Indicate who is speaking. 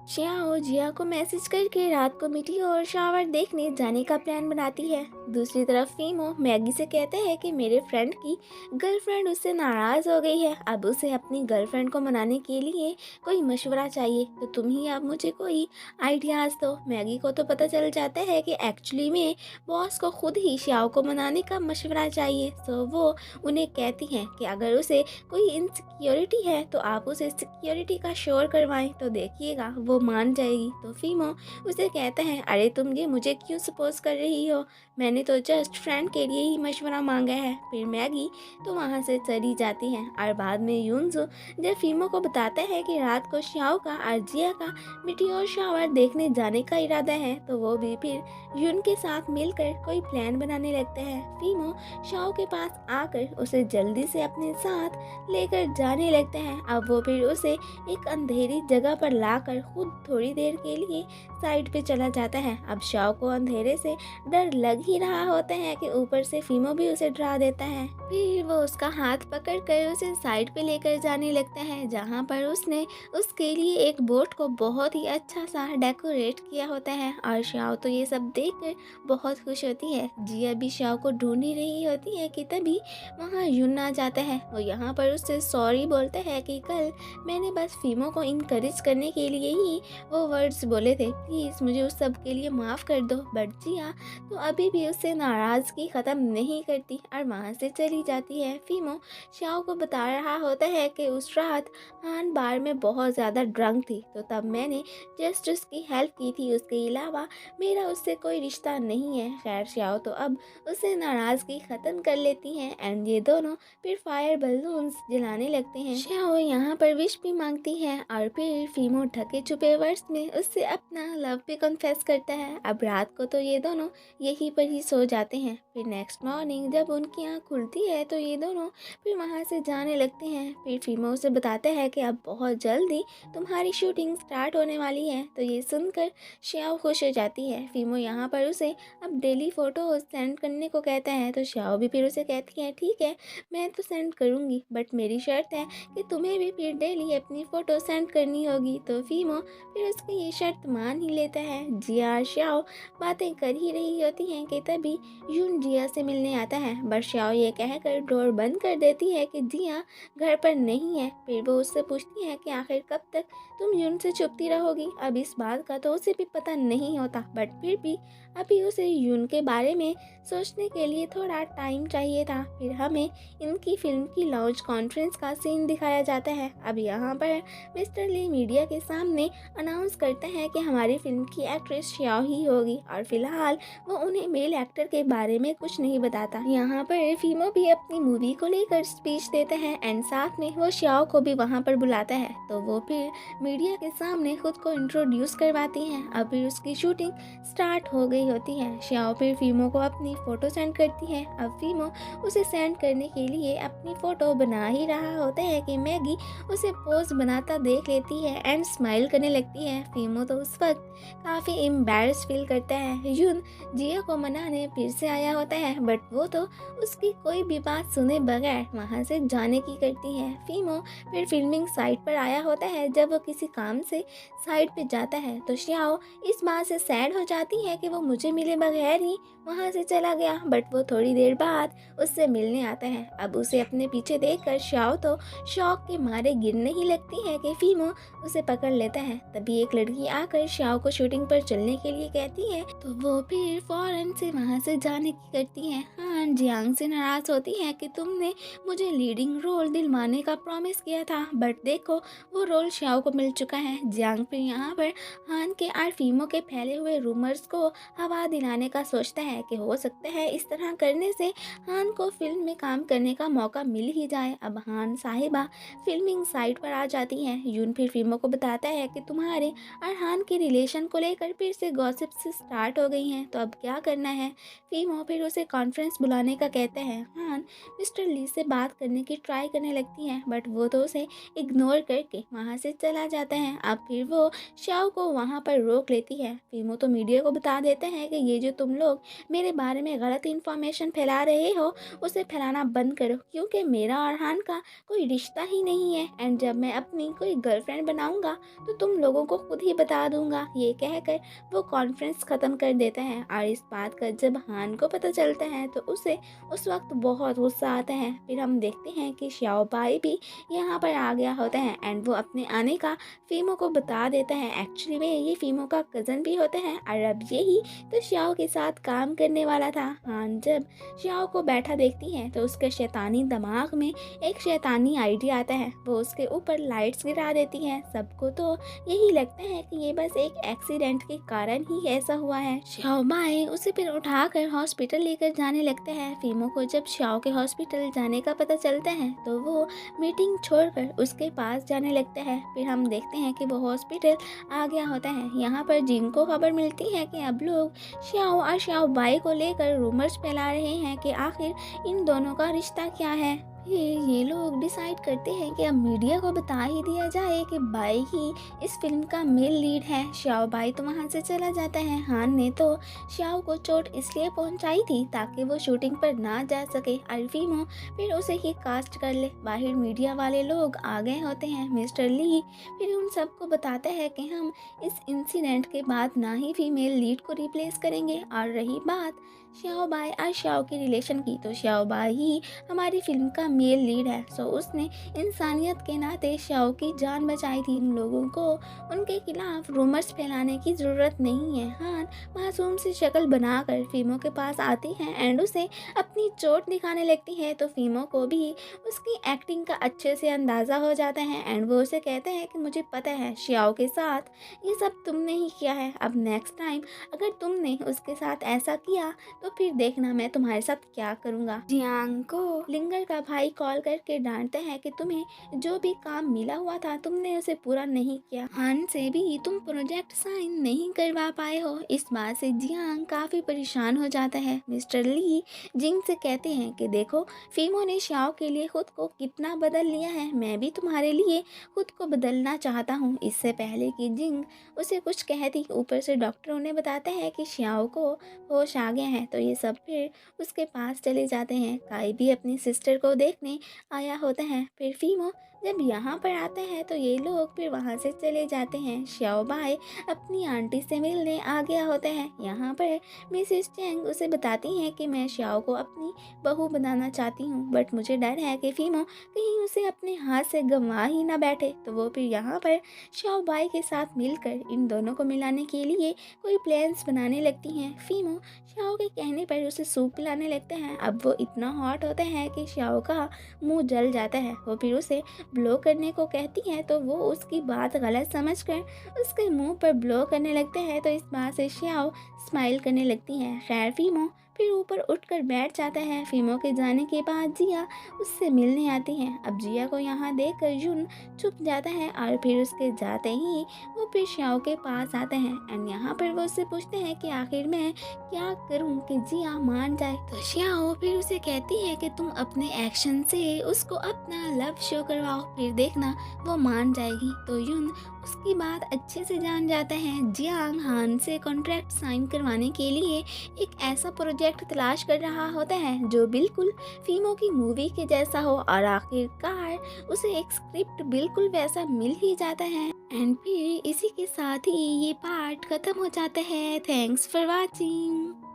Speaker 1: श्याओ जिया को मैसेज करके रात को मीटियोर शावर देखने जाने का प्लान बनाती है। दूसरी तरफ फीमो मैगी से कहते हैं कि मेरे फ्रेंड की गर्लफ्रेंड उससे नाराज़ हो गई है। अब उसे अपनी गर्लफ्रेंड को मनाने के लिए कोई मशवरा चाहिए, तो तुम ही अब मुझे कोई आइडियाज़ दो। मैगी को तो पता चल जाता है कि एक्चुअली में बॉस को खुद ही श्याओ को मनाने का मशवरा चाहिए। तो वो उन्हें कहती हैं कि अगर उसे कोई इनसिक्योरिटी है तो आप उसे सिक्योरिटी का शोर करवाएं, तो देखिएगा वो मान जाएगी। तो फीमो उसे कहता है, अरे तुम ये मुझे क्यों सपोज कर रही हो, मैंने तो जस्ट फ्रेंड के लिए ही मशवरा मांगा है। फिर मैगी तो वहाँ से चली जाती है और बाद में यूनजो जब फीमो को बताता है कि रात को श्याओ का और जिया का मिटियोर शावर देखने जाने का इरादा है, तो वो भी फिर यून के साथ मिलकर कोई प्लान बनाने लगते हैं। फीमो शाओ के पास आकर उसे जल्दी से अपने साथ लेकर जाने लगते हैं। अब वो फिर उसे एक अंधेरी जगह पर लाकर खुद थोड़ी देर के लिए साइड पे चला जाता है। अब शाओ को अंधेरे से डर लग ही रहा होता है कि ऊपर से फीमो भी उसे डरा देता है। फिर वो उसका हाथ पकड़कर उसे साइड पे लेकर जाने लगता है, जहाँ पर उसने उसके लिए एक बोट को बहुत ही अच्छा सा डेकोरेट किया होता है। और शाओ तो ये सब देखकर बहुत खुश होती है। जिया भी शाओ को ढूंढ ही रही होती है कि तभी वहाँ यून आ जाता है। वो यहाँ पर उससे सॉरी बोलता है कि कल मैंने बस फीमो को इनकरेज करने के लिए ही वो वर्ड्स बोले थे, प्लीज़ मुझे उस सब के लिए माफ़ कर दो। बट जिया तो अभी भी उससे नाराज़गी ख़त्म नहीं करती और वहाँ से चली जाती है। फीमो शाओ को बता रहा होता है कि उस रात हान बार में बहुत ज़्यादा ड्रंक थी, तो तब मैंने जस्ट उसकी हेल्प की थी, उसके अलावा मेरा उससे कोई रिश्ता नहीं है। खैर शाओ तो अब उससे नाराज़गी ख़त्म कर लेती हैं एंड ये दोनों फिर फायर बलून्स जलाने लगते हैं। शाओ यहाँ पर विश भी मांगती है और फिर फीमो ढके छुपे वर्ड्स में उससे अपना लव भी कन्फेस करता है। अब रात को तो ये दोनों यहीं पर ही सो जाते हैं। फिर नेक्स्ट मॉर्निंग जब उनकी आँख खुलती है तो ये दोनों फिर वहाँ से जाने लगते हैं। फिर फीमो उसे बताता है कि अब बहुत जल्दी तुम्हारी शूटिंग स्टार्ट होने वाली है। तो ये सुनकर श्याओ खुश हो जाती है। फीमो यहाँ पर उसे अब डेली फ़ोटो सेंड करने को कहता है, तो श्याओ भी फिर उसे कहती है ठीक है मैं तो सेंड करूँगी, बट मेरी शर्त है कि तुम्हें भी फिर डेली अपनी फ़ोटो सेंड करनी होगी। तो फीमो फिर उसकी ये शर्त मान ही लेता है। जिया और श्याओ बातें कर ही रही होती हैं कि तभी यून जिया से मिलने आता है, बट श्याओ ये कहकर डोर बंद कर देती है कि जिया घर पर नहीं है। फिर वो उससे पूछती है कि आखिर कब तक तुम यून से छुपती रहोगी। अब इस बात का तो उसे भी पता नहीं होता, बट फिर भी अभी उसे यून के बारे में सोचने के लिए थोड़ा टाइम चाहिए था। फिर हमें इनकी फिल्म की लॉन्च कॉन्फ्रेंस का सीन दिखाया जाता है। अब यहाँ पर मिस्टर ली मीडिया के सामने अनाउंस करते हैं कि हमारी फिल्म की एक्ट्रेस श्याओ ही होगी और फिलहाल वो उन्हें मेल एक्टर के बारे में कुछ नहीं बताता। यहाँ पर फीमो भी अपनी मूवी को लेकर स्पीच देते हैं एंड साथ में वो श्याओ को भी वहाँ पर बुलाता है। तो वो फिर मीडिया के सामने खुद को इंट्रोड्यूस करवाती हैं। अब फिर उसकी शूटिंग स्टार्ट हो गई होती है। श्याओ फिर फीमो को अपनी फ़ोटो सेंड करती है। अब फीमो उसे सेंड करने के लिए अपनी फ़ोटो बना ही रहा होता है कि मैगी उसे पोज बनाता देख लेती है एंड स्माइल करने लगती है। फीमो तो उस वक्त काफ़ी एम्बैरेस फील करता है। यून जिया को मनाने फिर से आया होता है, बट वो तो उसकी कोई भी बात सुने बगैर वहाँ से जाने की करती है। फीमो फिर फिल्मिंग साइट पर आया होता है। जब वो किसी काम से साइट पे जाता है तो श्याओ इस बात से सैड हो जाती है कि वो मुझे मिले बगैर ही वहाँ से चला गया, बट वो थोड़ी देर बाद उससे मिलने आता है। अब उसे अपने पीछे देखकर श्याओ तो शौक के मारे गिरने ही लगती है कि फीमो उसे पकड़ लेता है। तभी एक लड़की आकर श्याओ को शूटिंग पर चलने के लिए कहती है, तो वो फिर फौरन से वहाँ से जाने की करती है। हाँ जियांग से नाराज़ होती है कि तुमने मुझे लीडिंग रोल दिलवाने का प्रॉमिस किया था, बट देखो वो रोल श्याओ को मिल चुका है। जियांग फिर यहाँ पर हान के और फीमो के फैले हुए रूमर्स को हवा दिलाने का सोचता है कि हो सकता है इस तरह करने से हान को फिल्म में काम करने का मौका मिल ही जाए। अब हान साहिबा फिल्मिंग साइट पर आ जाती हैं। यून फिर फीमो को बताता है कि तुम्हारे और हान के रिलेशन रिलेशन को लेकर फिर से गॉसिप से स्टार्ट हो गई हैं। तो अब क्या करना है? फीमो फिर उसे कॉन्फ्रेंस बुलाने का कहते हैं। हान मिस्टर ली से बात करने की ट्राई करने लगती हैं, बट वो तो उसे इग्नोर करके वहाँ से चला जाता है। अब फिर वो शाओ को वहाँ पर रोक लेती है। फीमो तो मीडिया को बता देते हैं कि ये जो तुम लोग मेरे बारे में गलत इन्फॉर्मेशन फैला रहे हो, उसे फैलाना बंद करो, क्योंकि मेरा और हान का कोई रिश्ता ही नहीं है। एंड जब मैं अपनी कोई गर्लफ्रेंड बनाऊंगा तो तुम लोगों को खुद ही बता दूंगा। ये कहकर वो कॉन्फ्रेंस ख़त्म कर देते हैं। और इस बात का जब हान को पता चलता है तो उसे उस वक्त बहुत गुस्सा आता है। फिर हम देखते हैं कि श्याओ बाई भी यहाँ पर आ गया होता है एंड वो अपने आने का फीमो को बता देता है। एक्चुअली में ये फीमो का कज़न भी होता है और अब यही तो श्याओ के साथ काम करने वाला था। हान जब श्याओ को बैठा देखती है तो उसके शैतानी दिमाग में एक शैतानी आइडिया आता है। वो उसके ऊपर लाइट्स गिरा देती है। सबको तो यही लगता है कि ये बस एक एक्सीडेंट के कारण ही ऐसा हुआ है। श्याओ बाई उसे फिर उठाकर हॉस्पिटल लेकर जाने लगते हैं। फीमो को जब श्याओ के हॉस्पिटल जाने का पता चलता है तो वो मीटिंग छोड़कर उसके पास जाने लगता है। फिर हम देखते हैं कि वो हॉस्पिटल आ गया होता है। यहाँ पर जिंग को खबर मिलती है कि अब लोग श्याओ और श्याओ बाई को लेकर रूमर्स फैला रहे हैं कि आखिर इन दोनों का रिश्ता क्या है। ये लोग डिसाइड करते हैं कि अब मीडिया को बता ही दिया जाए कि बाई ही इस फिल्म का मेल लीड है। श्याओ बाई तो वहाँ से चला जाता है। हान ने तो श्याओ को चोट इसलिए पहुँचाई थी ताकि वो शूटिंग पर ना जा सके और फीमो फिर उसे ही कास्ट कर ले। बाहर मीडिया वाले लोग आ गए होते हैं। मिस्टर ली फिर उन सबको बताता है कि हम इस इंसिडेंट के बाद ना ही फीमेल लीड को रिप्लेस करेंगे। और रही बात श्याओ बाई और श्याओ के रिलेशन की, तो श्याओ बाई ही हमारी फिल्म का मेल लीड है। सो उसने इंसानियत के नाते श्याओ की जान बचाई थी। उन लोगों को उनके खिलाफ रूमर्स फैलाने की ज़रूरत नहीं है। हान मासूम सी शक्ल बनाकर फीमो के पास आती है एंड उसे अपनी चोट दिखाने लगती है। तो फीमो को भी उसकी एक्टिंग का अच्छे से अंदाज़ा हो जाता है एंड वो उसे कहते हैं कि मुझे पता है श्याओ के साथ ये सब तुमने ही किया है। अब नेक्स्ट टाइम अगर तुमने उसके साथ ऐसा किया तो फिर देखना मैं तुम्हारे साथ क्या करूँगा। जियांग को लिंगर का भाई कॉल करके डांटता है कि तुम्हें जो भी काम मिला हुआ था तुमने उसे पूरा नहीं किया। हान से भी तुम प्रोजेक्ट साइन नहीं करवा पाए हो। इस बात से जियांग काफ़ी परेशान हो जाता है। मिस्टर ली जिंग से कहते हैं कि देखो फीमो ने श्याओ के लिए खुद को कितना बदल लिया है, मैं भी तुम्हारे लिए खुद को बदलना चाहता हूँ। इससे पहले कि जिंग उसे कुछ कहती, ऊपर से डॉक्टर उन्हें बताता है कि श्याओ को होश आ गया है। तो ये सब फिर उसके पास चले जाते हैं। काई भी अपनी सिस्टर को देखने आया होता है। फिर फीमो जब यहाँ पर आते हैं तो ये लोग फिर वहाँ से चले जाते हैं। श्याओ बाई अपनी आंटी से मिलने आ गया होता है। यहाँ पर मिसेस चेंग उसे बताती हैं कि मैं श्याओ को अपनी बहू बनाना चाहती हूँ, बट मुझे डर है कि फीमो कहीं उसे अपने हाथ से गंवा ही ना बैठे। तो वो फिर यहाँ पर श्याओ बाई के साथ मिलकर इन दोनों को मिलाने के लिए कोई प्लान्स बनाने लगती हैं। फीमो श्याओ के कहने पर उसे सूप पिलाने लगते हैं। अब वो इतना हॉट होता है कि श्याओ का मुंह जल जाता है। वो फिर उसे ब्लो करने को कहती है तो वो उसकी बात गलत समझकर उसके मुंह पर ब्लो करने लगते हैं। तो इस बात से श्याओ स्माइल करने लगती है। खैर फीमो फिर ऊपर उठकर बैठ जाता है। फीमो के जाने के बाद जिया उससे मिलने आती है। अब जिया को यहाँ देखकर जुन चुप जाता है और फिर उसके जाते ही वो फिर श्याओ के पास आते हैं एंड यहाँ पर वो उससे पूछते हैं कि आखिर मैं क्या करूँ कि जिया मान जाए। तो श्याओ फिर उसे कहती है कि तुम अपने एक्शन से उसको अपना लव शो करवाओ, फिर देखना वो मान जाएगी। तो युन उसकी बात अच्छे से जान जाता है। जियांग हान से कॉन्ट्रैक्ट साइन करवाने के लिए एक ऐसा प्रोजेक्ट तलाश कर रहा होता है जो बिल्कुल फीमो की मूवी के जैसा हो और आखिरकार उसे एक स्क्रिप्ट बिल्कुल वैसा मिल ही जाता है। एंड फिर इसी के साथ ही ये पार्ट खत्म हो जाता है। Thanks for watching.